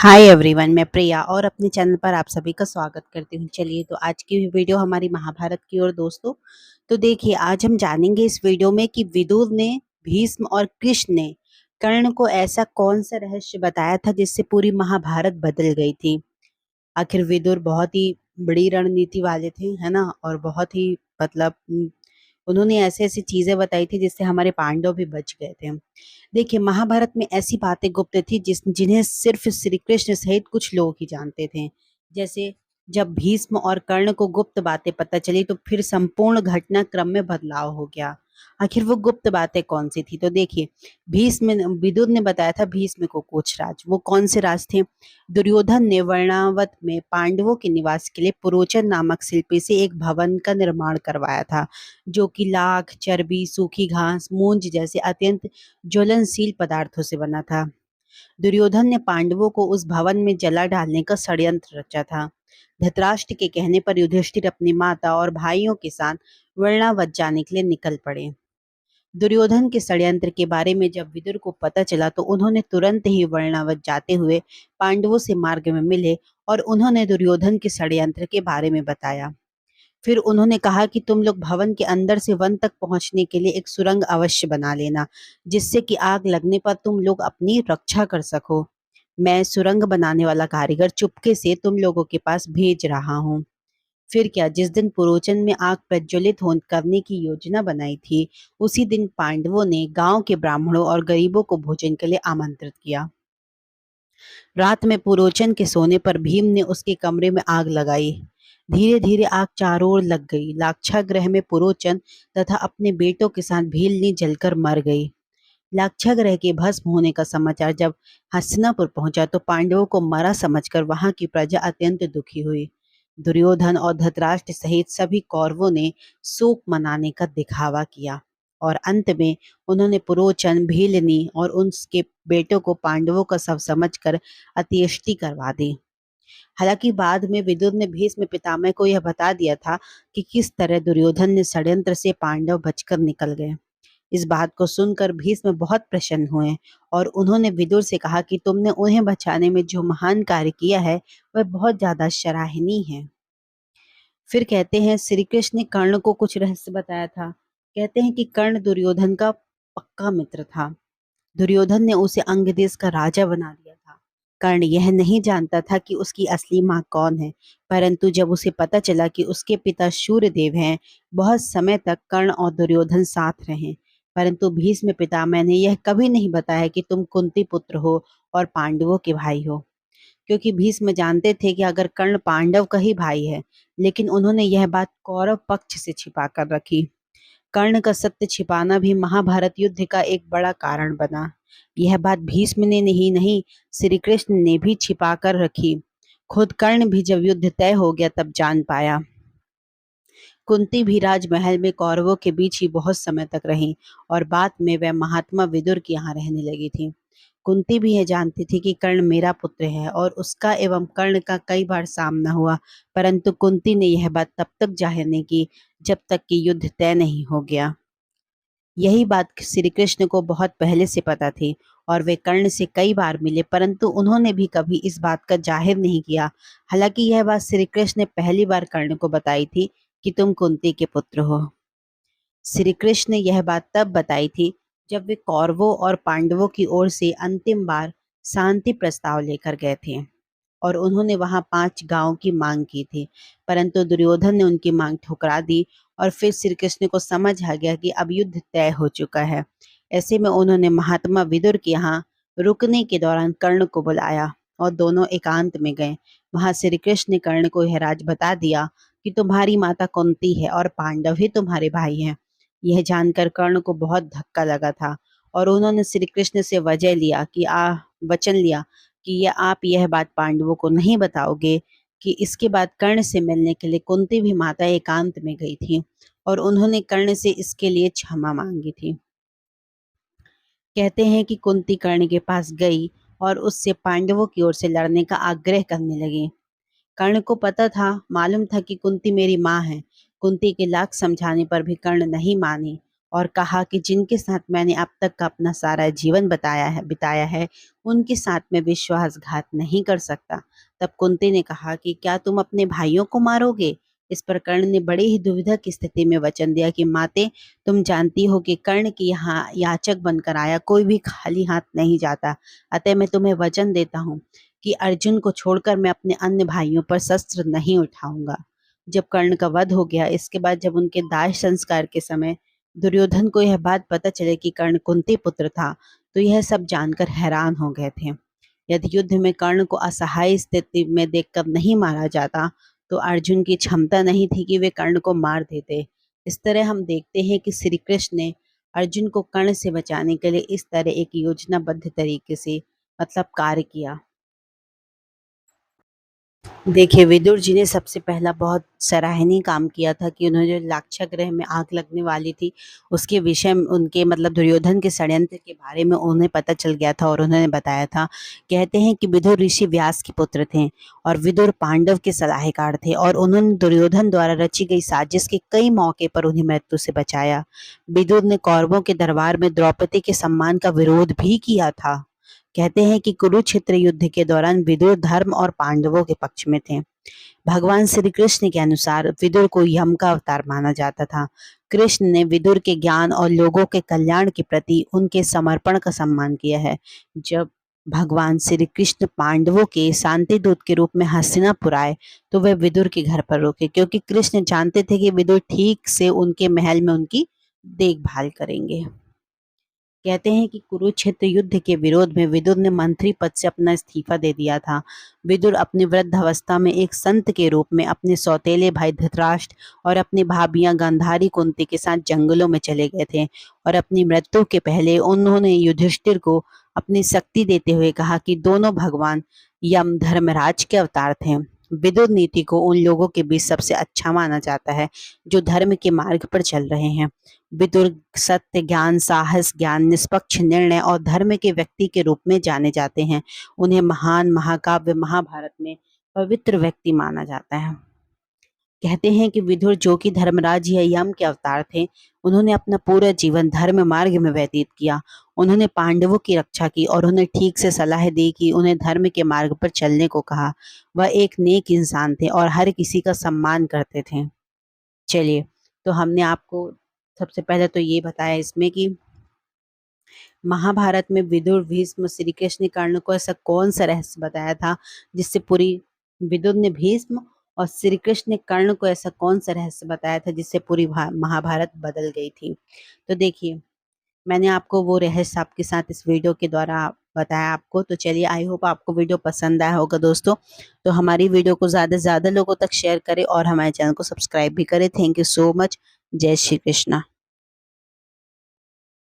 Hi everyone, मैं प्रिया और अपने चैनल पर आप सभी का स्वागत करती हूँ। चलिए तो आज की वीडियो हमारी महाभारत की ओर दोस्तों। तो देखिए आज हम जानेंगे इस वीडियो में कि विदुर ने, भीष्म और कृष्ण ने कर्ण को ऐसा कौन सा रहस्य बताया था जिससे पूरी महाभारत बदल गई थी। आखिर विदुर बहुत ही बड़ी रणनीति वाले थे, है ना, और बहुत ही मतलब उन्होंने ऐसी ऐसी चीजें बताई थी जिससे हमारे पांडव भी बच गए थे। देखिए महाभारत में ऐसी बातें गुप्त थी जिन्हें सिर्फ श्री कृष्ण सहित कुछ लोग ही जानते थे। जैसे जब भीष्म और कर्ण को गुप्त बातें पता चली तो फिर संपूर्ण घटनाक्रम में बदलाव हो गया। आखिर वो गुप्त बातें कौन सी थी? तो देखिए विदुर ने बताया था भीष्म को कुछ राज। वो कौन से राज थे? दुर्योधन ने वर्णावत में पांडवों के निवास के लिए पुरोचन नामक शिल्पी से एक भवन का निर्माण करवाया था, जो कि लाख, चर्बी, सूखी घास, मूंज जैसे अत्यंत ज्वलनशील पदार्थों से बना था। दुर्योधन ने पांडवों को उस भवन में जला डालने का षड्यंत्र रचा था। धृतराष्ट्र के कहने पर युधिष्ठिर अपनी माता और भाइयों के साथ वर्णावत जाने के लिए निकल पड़े। दुर्योधन के षड्यंत्र के बारे में जब विदुर को पता चला तो उन्होंने तुरंत ही वर्णावत जाते हुए पांडवों से मार्ग में मिले और उन्होंने दुर्योधन के षड्यंत्र के बारे में बताया। फिर उन्होंने कहा कि तुम लोग भवन के अंदर से वन तक पहुंचने के लिए एक सुरंग अवश्य बना लेना, जिससे कि आग लगने पर तुम लोग अपनी रक्षा कर सको। मैं सुरंग बनाने वाला कारीगर चुपके से तुम लोगों के पास भेज रहा हूँ। फिर क्या, जिस दिन पुरोचन में आग प्रज्वलित हो करने की योजना बनाई थी, उसी दिन पांडवों ने गांव के ब्राह्मणों और गरीबों को भोजन के लिए आमंत्रित किया। रात में पुरोचन के सोने पर भीम ने उसके कमरे में आग लगाई। धीरे धीरे आग चारों ओर लग गई। लाक्षागृह में पुरोचन तथा अपने बेटों के साथ भीलनी जलकर मर गई। लाक्षागृह के भस्म होने का समाचार जब हस्तिनापुर पहुंचा तो पांडवों को मरा समझकर वहां की प्रजा अत्यंत दुखी हुई। दुर्योधन और धृतराष्ट्र सहित सभी कौरवों ने शोक मनाने का दिखावा किया और अंत में उन्होंने पुरोचन, भीलनी और उनके बेटों को पांडवों का शव समझकर अंत्येष्टि करवा दी। हालांकि बाद में विदुर ने भीष्म पितामह को यह बता दिया था कि किस तरह दुर्योधन ने षड्यंत्र से पांडव बचकर निकल गए। इस बात को सुनकर भीष्म बहुत प्रसन्न हुए और उन्होंने विदुर से कहा कि तुमने उन्हें बचाने में जो महान कार्य किया है वह बहुत ज्यादा सराहनीय है। फिर कहते हैं श्री कृष्ण ने कर्ण को कुछ रहस्य बताया था। कहते हैं कि कर्ण दुर्योधन का पक्का मित्र था। दुर्योधन ने उसे अंग देश का राजा बना दिया था। कर्ण यह नहीं जानता था कि उसकी असली माँ कौन है, परंतु जब उसे पता चला कि उसके पिता शूरदेव हैं, बहुत समय तक कर्ण और दुर्योधन साथ रहे। परंतु भीष्म पितामह ने यह कभी नहीं बताया कि तुम कुंती पुत्र हो और पांडवों के भाई हो, क्योंकि भीष्म जानते थे कि अगर कर्ण पांडव का ही भाई है, लेकिन उन्होंने यह बात कौरव पक्ष से छिपा कर रखी। कर्ण का सत्य छिपाना भी महाभारत युद्ध का एक बड़ा कारण बना। यह बात भीष्म ने नहीं, श्री कृष्ण ने भी छिपा कर रखी। खुद कर्ण भी जब युद्ध तय हो गया तब जान पाया। कुंती भी राजमहल में कौरवों के बीच ही बहुत समय तक रही और बाद में वह महात्मा विदुर के यहाँ रहने लगी थी। कुंती भी यह जानती थी कि कर्ण मेरा पुत्र है और उसका एवं कर्ण का कई बार सामना हुआ, परंतु कुंती ने यह बात तब तक जाहिर नहीं की जब तक कि युद्ध तय नहीं हो गया। यही बात श्री कृष्ण को बहुत पहले से पता थी और वे कर्ण से कई बार मिले, परंतु उन्होंने भी कभी इस बात का जाहिर नहीं किया। हालांकि यह बात श्री कृष्ण ने पहली बार कर्ण को बताई थी कि तुम कुंती के पुत्र हो। श्री कृष्ण ने यह बात तब बताई थी जब वे कौरवों और पांडवों की ओर से अंतिम बार शांति प्रस्ताव लेकर गए थे और उन्होंने वहां 5 गांवों की मांग की थी, परंतु दुर्योधन ने उनकी मांग ठुकरा दी और फिर श्री कृष्ण को समझ आ गया कि अब युद्ध तय हो चुका है। ऐसे में उन्होंने महात्मा विदुर के यहाँ रुकने के दौरान कर्ण को बुलाया और दोनों एकांत में गए। वहां श्री कृष्ण ने कर्ण को यह राज बता दिया कि तुम्हारी माता कुंती है और पांडव ही तुम्हारे भाई हैं। यह जानकर कर्ण को बहुत धक्का लगा था और उन्होंने श्री कृष्ण से वचन लिया कि आप यह बात पांडवों को नहीं बताओगे। कि इसके बाद कर्ण से मिलने के लिए कुंती भी माता एकांत में गई थी और उन्होंने कर्ण से इसके लिए क्षमा मांगी थी। कहते हैं कि कुंती कर्ण के पास गई और उससे पांडवों की ओर से लड़ने का आग्रह करने लगी। कर्ण को पता था, मालूम था कि कुंती मेरी माँ है। कुंती के लाख समझाने पर भी कर्ण नहीं मानी और कहा कि जिनके साथ मैंने अब तक का अपना सारा जीवन बिताया है उनके साथ मैं विश्वासघात नहीं कर सकता। तब कुंती ने कहा कि क्या तुम अपने भाइयों को मारोगे? इस पर कर्ण ने बड़े ही दुविधा की स्थिति में वचन दिया कि माते, तुम जानती हो कि कर्ण की यहाँ याचक बनकर आया कोई भी खाली हाथ नहीं जाता। अतः मैं तुम्हें वचन देता हूँ कि अर्जुन को छोड़कर मैं अपने अन्य भाइयों पर शस्त्र नहीं उठाऊंगा। जब कर्ण का वध हो गया, इसके बाद जब उनके दाह संस्कार के समय दुर्योधन को यह बात पता चले कि कर्ण कुंती पुत्र था, तो यह सब जानकर हैरान हो गए थे। यदि युद्ध में कर्ण को असहाय स्थिति में देखकर नहीं मारा जाता, तो अर्जुन की क्षमता नहीं थी कि वे कर्ण को मार देते। इस तरह हम देखते हैं कि श्री कृष्ण ने अर्जुन को कर्ण से बचाने के लिए इस तरह एक योजनाबद्ध तरीके से कार्य किया। देखिए, विदुर जी ने सबसे पहला बहुत सराहनीय काम किया था कि उन्होंने जो लाक्षागृह में आग लगने वाली थी, उसके विषय में उनके दुर्योधन के षड्यंत्र के बारे में उन्हें पता चल गया था और उन्होंने बताया था। कहते हैं कि विदुर ऋषि व्यास के पुत्र थे और विदुर पांडव के सलाहकार थे और उन्होंने दुर्योधन द्वारा रची गई साजिश के कई मौके पर उन्हें मृत्यु से बचाया। विदुर ने कौरवों के दरबार में द्रौपदी के सम्मान का विरोध भी किया था। कहते हैं कि कुरुक्षेत्र युद्ध के दौरान विदुर धर्म और पांडवों के पक्ष में थे। भगवान श्री कृष्ण के अनुसार विदुर को यम का अवतार माना जाता था। कृष्ण ने विदुर के ज्ञान और लोगों के कल्याण के प्रति उनके समर्पण का सम्मान किया है। जब भगवान श्री कृष्ण पांडवों के शांति दूत के रूप में हस्तिनापुर आए, तो वे विदुर के घर पर रुके, क्योंकि कृष्ण जानते थे कि विदुर ठीक से उनके महल में उनकी देखभाल करेंगे। कहते हैं कि कुरुक्षेत्र युद्ध के विरोध में विदुर ने मंत्री पद से अपना इस्तीफा दे दिया था। विदुर अपनी वृद्धावस्था में एक संत के रूप में अपने सौतेले भाई धृतराष्ट्र और अपनी भाभियां गांधारी कुंती के साथ जंगलों में चले गए थे और अपनी मृत्यु के पहले उन्होंने युधिष्ठिर को अपनी शक्ति देते हुए कहा कि दोनों भगवान यम धर्मराज के अवतार थे। विदुर नीति को उन लोगों के बीच सबसे अच्छा माना जाता है जो धर्म के मार्ग पर चल रहे हैं। विदुर सत्य, ज्ञान, साहस, ज्ञान, निष्पक्ष निर्णय और धर्म के व्यक्ति के रूप में जाने जाते हैं। उन्हें महान महाकाव्य महाभारत में पवित्र व्यक्ति माना जाता है। कहते हैं कि विदुर, जो कि धर्मराज या यम के अवतार थे, उन्होंने अपना पूरा जीवन धर्म मार्ग में व्यतीत किया। उन्होंने पांडवों की रक्षा की और उन्हें ठीक से सलाह दी कि उन्हें धर्म के मार्ग पर चलने को कहा। वह एक नेक इंसान थे और हर किसी का सम्मान करते थे। चलिए, तो हमने आपको सबसे पहले तो ये बताया इसमें कि महाभारत में विदुर, भीष्म, श्री कृष्ण ने कर्ण को ऐसा कौन सा रहस्य बताया था जिससे पूरी विदुर ने भीष्म और श्री कृष्ण ने कर्ण को ऐसा कौन सा रहस्य बताया था जिससे पूरी महाभारत बदल गई थी। तो देखिए, मैंने आपको वो रहस्य आपके साथ इस वीडियो के द्वारा बताया आपको। तो चलिए, आई होप आपको वीडियो पसंद आया होगा दोस्तों। तो हमारी वीडियो को ज़्यादा से ज़्यादा लोगों तक शेयर करें और हमारे चैनल को सब्सक्राइब भी करें। Thank you so much. जय श्री कृष्णा।